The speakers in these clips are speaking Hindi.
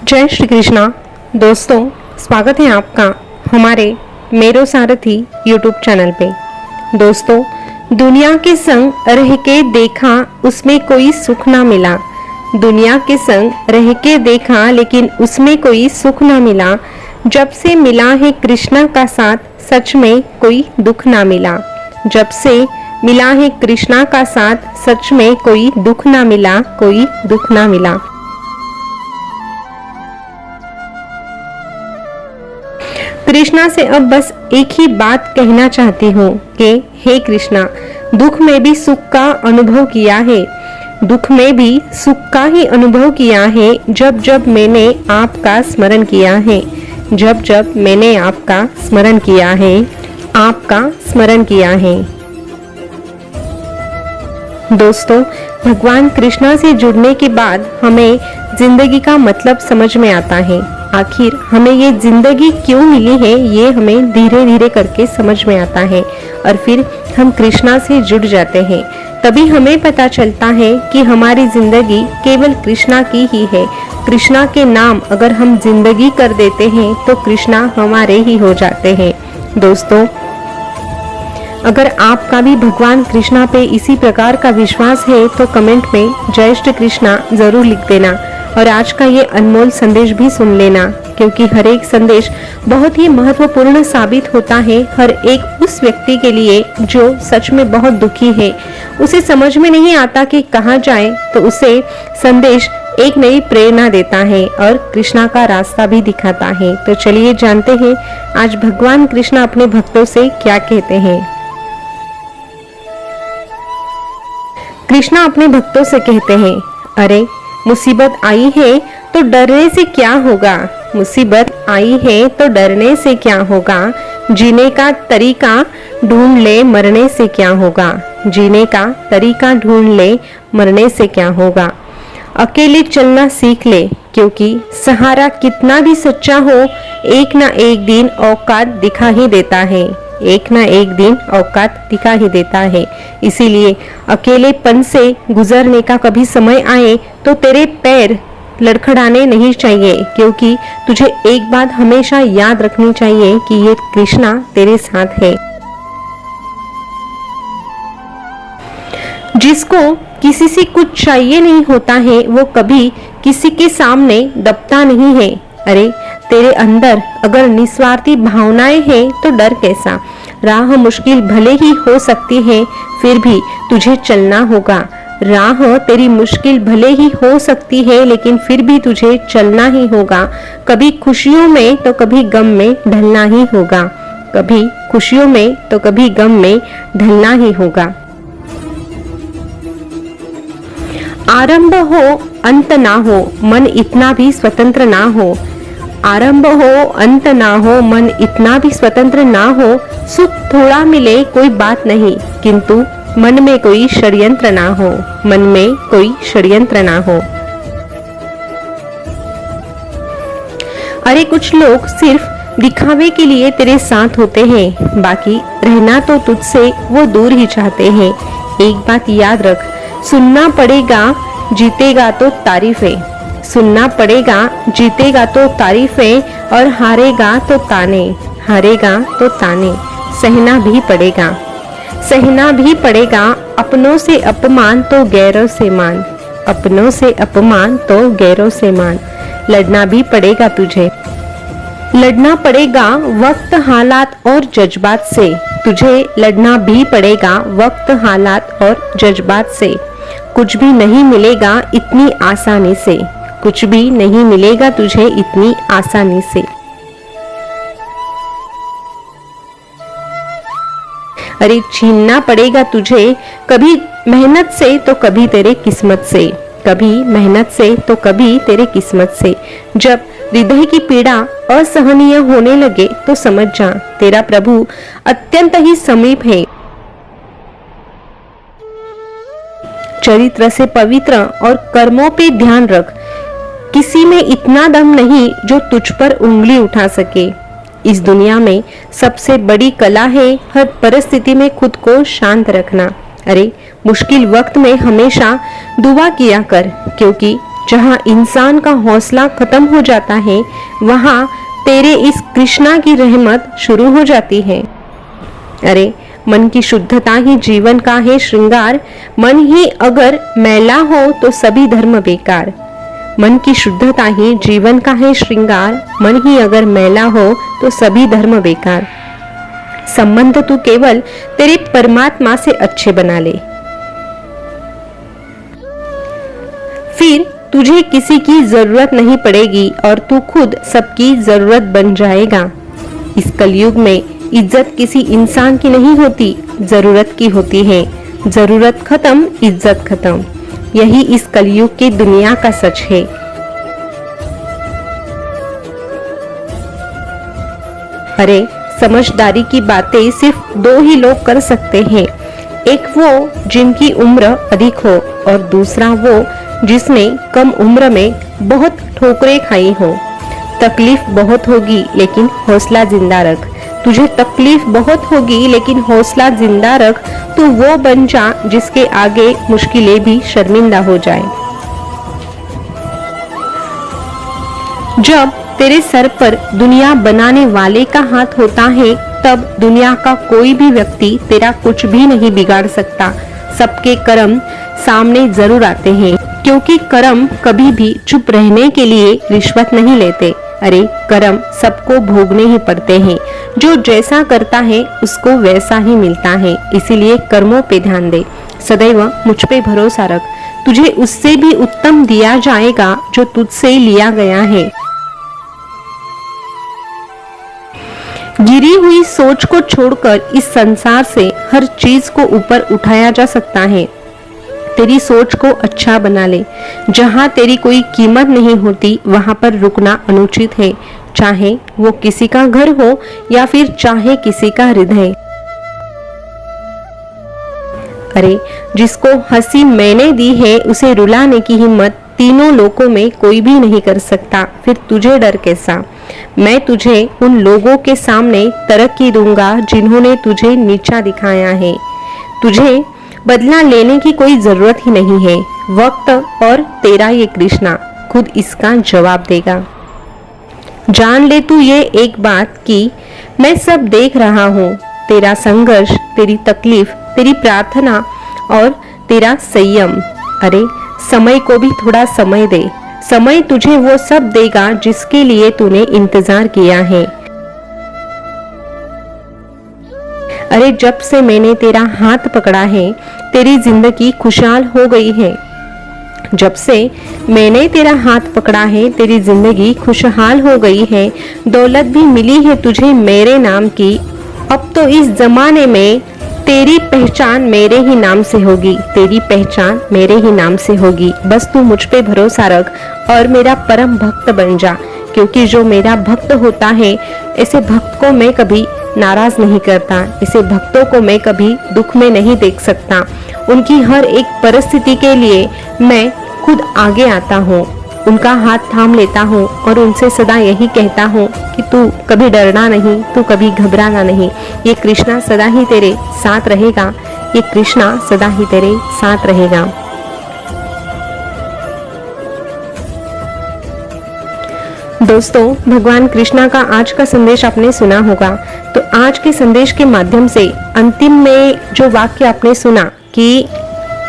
जय श्री कृष्णा। दोस्तों, स्वागत है आपका हमारे मेरो सारथी यूट्यूब चैनल पे। दोस्तों, दुनिया के संग रह के देखा उसमें कोई सुख ना मिला। दुनिया के संग रह के देखा लेकिन उसमें कोई सुख ना मिला। जब से मिला है कृष्णा का साथ सच में कोई दुख ना मिला। जब से मिला है कृष्णा का साथ सच में कोई दुख ना मिला, कोई दुख ना मिला। कृष्णा से अब बस एक ही बात कहना चाहती हूँ कि हे कृष्णा, दुख में भी सुख का अनुभव किया है। दुख में भी सुख का ही अनुभव किया है जब जब मैंने आपका स्मरण किया है। जब जब मैंने आपका स्मरण किया है, आपका स्मरण किया है। दोस्तों, भगवान कृष्णा से जुड़ने के बाद हमें जिंदगी का मतलब समझ में आता है। आखिर हमें ये जिंदगी क्यों मिली है, ये हमें धीरे धीरे करके समझ में आता है और फिर हम कृष्णा से जुड़ जाते हैं। तभी हमें पता चलता है कि हमारी जिंदगी केवल कृष्णा की ही है। कृष्णा के नाम अगर हम जिंदगी कर देते हैं तो कृष्णा हमारे ही हो जाते हैं। दोस्तों, अगर आपका भी भगवान कृष्णा पे इसी प्रकार का विश्वास है तो कमेंट में जय श्री कृष्णा जरूर लिख देना और आज का ये अनमोल संदेश भी सुन लेना, क्योंकि हर एक संदेश बहुत ही महत्वपूर्ण साबित होता है हर एक उस व्यक्ति के लिए जो सच में बहुत दुखी है। उसे समझ में नहीं आता कि कहाँ जाए, तो उसे संदेश एक नई प्रेरणा देता है और कृष्णा का रास्ता भी दिखाता है। तो चलिए जानते हैं आज भगवान कृष्णा अपने भक्तों से क्या कहते हैं। कृष्णा अपने भक्तों से कहते हैं, अरे मुसीबत आई है तो डरने से क्या होगा। मुसीबत आई है तो डरने से क्या होगा। जीने का तरीका ढूंढ ले, मरने से क्या होगा। जीने का तरीका ढूंढ ले, मरने से क्या होगा। अकेले चलना सीख ले, क्योंकि सहारा कितना भी सच्चा हो एक ना एक दिन औकात दिखा ही देता है। एक ना एक दिन औकात दिखा ही देता है। इसीलिए अकेलेपन से गुजरने का कभी समय आए तो तेरे पैर लड़खड़ाने नहीं चाहिए, क्योंकि तुझे एक बात हमेशा याद रखनी चाहिए कि ये कृष्णा तेरे साथ है। जिसको किसी से कुछ चाहिए नहीं होता है वो कभी किसी के सामने दबता नहीं है। अरे तेरे अंदर अगर निस्वार्थी भावनाएं हैं तो डर कैसा। राह मुश्किल भले ही हो सकती है फिर भी तुझे चलना होगा। राह तेरी मुश्किल भले ही हो सकती है लेकिन फिर भी तुझे चलना ही होगा। कभी खुशियों में तो कभी गम में ढलना ही होगा। कभी खुशियों में तो कभी गम में ढलना ही होगा। आरंभ हो अंत ना हो, मन इतना भी स्वतंत्र ना हो। आरंभ हो अंत ना हो, मन इतना भी स्वतंत्र ना हो। सुख थोड़ा मिले कोई बात नहीं, किंतु मन में कोई षड्यंत्र ना हो। मन में कोई षड्यंत्र ना हो। अरे कुछ लोग सिर्फ दिखावे के लिए तेरे साथ होते हैं, बाकी रहना तो तुझसे वो दूर ही चाहते हैं। एक बात याद रख, सुनना पड़ेगा जीतेगा तो तारीफें। सुनना पड़ेगा जीतेगा तो तारीफें और हारेगा तो ताने। हारेगा तो ताने। सहना भी पड़ेगा। सहना भी पड़ेगा अपनों से अपमान तो गैरों से मान। अपनों से अपमान तो गैरों से मान। लड़ना भी पड़ेगा तुझे। लड़ना पड़ेगा वक्त हालात और जज्बात से। तुझे लड़ना भी पड़ेगा वक्त हालात और जज्बात से। कुछ भी नहीं मिलेगा इतनी आसानी से। कुछ भी नहीं मिलेगा तुझे इतनी आसानी से। अरे छीनना पड़ेगा तुझे कभी मेहनत से तो कभी तेरे किस्मत से। कभी मेहनत से तो कभी तेरे किस्मत से। जब हृदय की पीड़ा असहनीय होने लगे तो समझ जा तेरा प्रभु अत्यंत ही समीप है। चरित्र से पवित्र और कर्मों पे ध्यान रख। किसी में इतना दम नहीं जो तुझ पर उंगली उठा सके। इस दुनिया में सबसे बड़ी कला है हर परिस्थिति में खुद को शांत रखना। अरे मुश्किल वक्त में हमेशा दुआ किया कर, क्योंकि जहाँ इंसान का हौसला खत्म हो जाता है, वहाँ तेरे इस कृष्णा की रहमत शुरू हो जाती है। अरे मन की शुद्धता ही जीवन का है श्रृंगार, मन ही अगर मैला हो तो सभी धर्म बेकार। मन की शुद्धता ही जीवन का है श्रृंगार, मन ही अगर मैला हो तो सभी धर्म बेकार। संबंध तू केवल तेरे परमात्मा से अच्छे बना ले, फिर तुझे किसी की जरूरत नहीं पड़ेगी और तू खुद सबकी जरूरत बन जाएगा। इस कलयुग में इज्जत किसी इंसान की नहीं होती, जरूरत की होती है। जरूरत खत्म, इज्जत खत्म। यही इस कलयुग की दुनिया का सच है। अरे समझदारी की बातें सिर्फ दो ही लोग कर सकते हैं, एक वो जिनकी उम्र अधिक हो और दूसरा वो जिसने कम उम्र में बहुत ठोकरें खाई हो। तकलीफ बहुत होगी लेकिन हौसला जिंदा रख। तुझे तकलीफ बहुत होगी लेकिन हौसला जिंदा रख। तू वो बन जा जिसके आगे मुश्किलें भी शर्मिंदा हो जाए। जब तेरे सर पर दुनिया बनाने वाले का हाथ होता है, तब दुनिया का कोई भी व्यक्ति तेरा कुछ भी नहीं बिगाड़ सकता। सबके कर्म सामने जरूर आते हैं, क्योंकि कर्म कभी भी चुप रहने के लिए रिश्वत नहीं लेते। अरे कर्म सबको भोगने ही पड़ते हैं। जो जैसा करता है उसको वैसा ही मिलता है। इसीलिए कर्मों पे ध्यान दे, सदैव मुझ पे भरोसा रख। तुझे उससे भी उत्तम दिया जाएगा जो तुझसे लिया गया है। गिरी हुई सोच को छोड़कर इस संसार से हर चीज को ऊपर उठाया जा सकता है। तेरी सोच को अच्छा बना ले। जहाँ तेरी कोई कीमत नहीं होती वहां पर रुकना अनुचित है, चाहे वो किसी का घर हो या फिर चाहे किसी का हृदय। अरे जिसको हंसी मैंने दी है उसे रुलाने की हिम्मत तीनों लोकों में कोई भी नहीं कर सकता। फिर तुझे डर कैसा? मैं तुझे उन लोगों के सामने तरक्की दूंगा जिन्होंने तुझे नीचा दिखाया है। तुझे बदला लेने की कोई जरूरत ही नहीं है। वक्त और तेरा ये कृष्णा खुद इसका जवाब देगा। जान ले तू ये एक बात कि मैं सब देख रहा हूँ। तेरा संघर्ष, तेरी तकलीफ, तेरी प्रार्थना और तेरा संयम। अरे समय को भी थोड़ा समय दे। समय तुझे वो सब देगा जिसके लिए तूने इंतजार किया है। अरे जब से मैंने तेरा हाथ पकड़ा है तेरी जिंदगी खुशहाल हो गई है। जब से मैंने तेरा हाथ पकड़ा है तेरी जिंदगी खुशहाल हो गई है। दौलत भी मिली है तुझे मेरे नाम की। अब तो इस जमाने में तेरी पहचान मेरे ही नाम से होगी। तेरी पहचान मेरे ही नाम से होगी। बस तू मुझ पे भरोसा रख और मेरा परम भक्त बन जा, क्योंकि जो मेरा भक्त होता है ऐसे भक्त को मैं कभी नाराज नहीं करता। ऐसे भक्तों को मैं कभी दुख में नहीं देख सकता। उनकी हर एक परिस्थिति के लिए मैं खुद आगे आता हूँ, उनका हाथ थाम लेता हूँ और उनसे सदा यही कहता हूँ कि तू कभी डरना नहीं, तू कभी घबराना नहीं। ये कृष्णा सदा ही तेरे साथ रहेगा। ये कृष्णा सदा ही तेरे साथ रहेगा। दोस्तों, भगवान कृष्णा का आज का संदेश आपने सुना होगा। तो आज के संदेश के माध्यम से अंतिम में जो वाक्य आपने सुना कि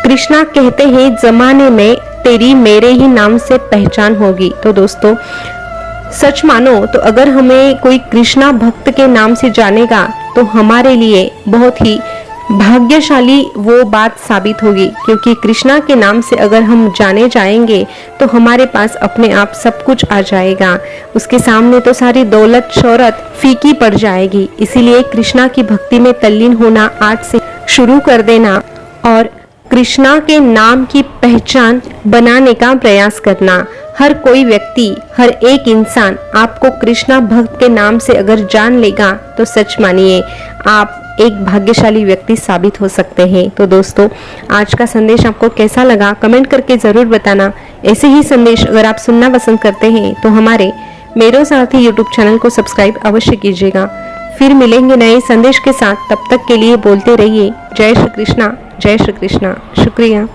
कृष्णा कहते हैं जमाने में तेरी मेरे ही नाम से पहचान होगी। तो दोस्तों सच मानो तो अगर हमें कोई कृष्णा भक्त के नाम से जानेगा तो हमारे लिए बहुत ही भाग्यशाली वो बात साबित होगी, क्योंकि कृष्णा के नाम से अगर हम जाने जाएंगे तो हमारे पास अपने आप सब कुछ आ जाएगा। उसके सामने तो सारी दौलत शोहरत फीकी पड़ जाएगी। इसीलिए कृष्णा की भक्ति में तल्लीन होना आज से शुरू कर देना और कृष्णा के नाम की पहचान बनाने का प्रयास करना। हर कोई व्यक्ति, हर एक इंसान आपको कृष्णा भक्त के नाम से अगर जान लेगा तो सच मानिए आप एक भाग्यशाली व्यक्ति साबित हो सकते हैं। तो दोस्तों आज का संदेश आपको कैसा लगा कमेंट करके जरूर बताना। ऐसे ही संदेश अगर आप सुनना पसंद करते हैं तो हमारे मेरो सारथी यूट्यूब चैनल को सब्सक्राइब अवश्य कीजिएगा। फिर मिलेंगे नए संदेश के साथ, तब तक के लिए बोलते रहिए जय श्री कृष्णा, जय श्री कृष्णा। शुक्रिया।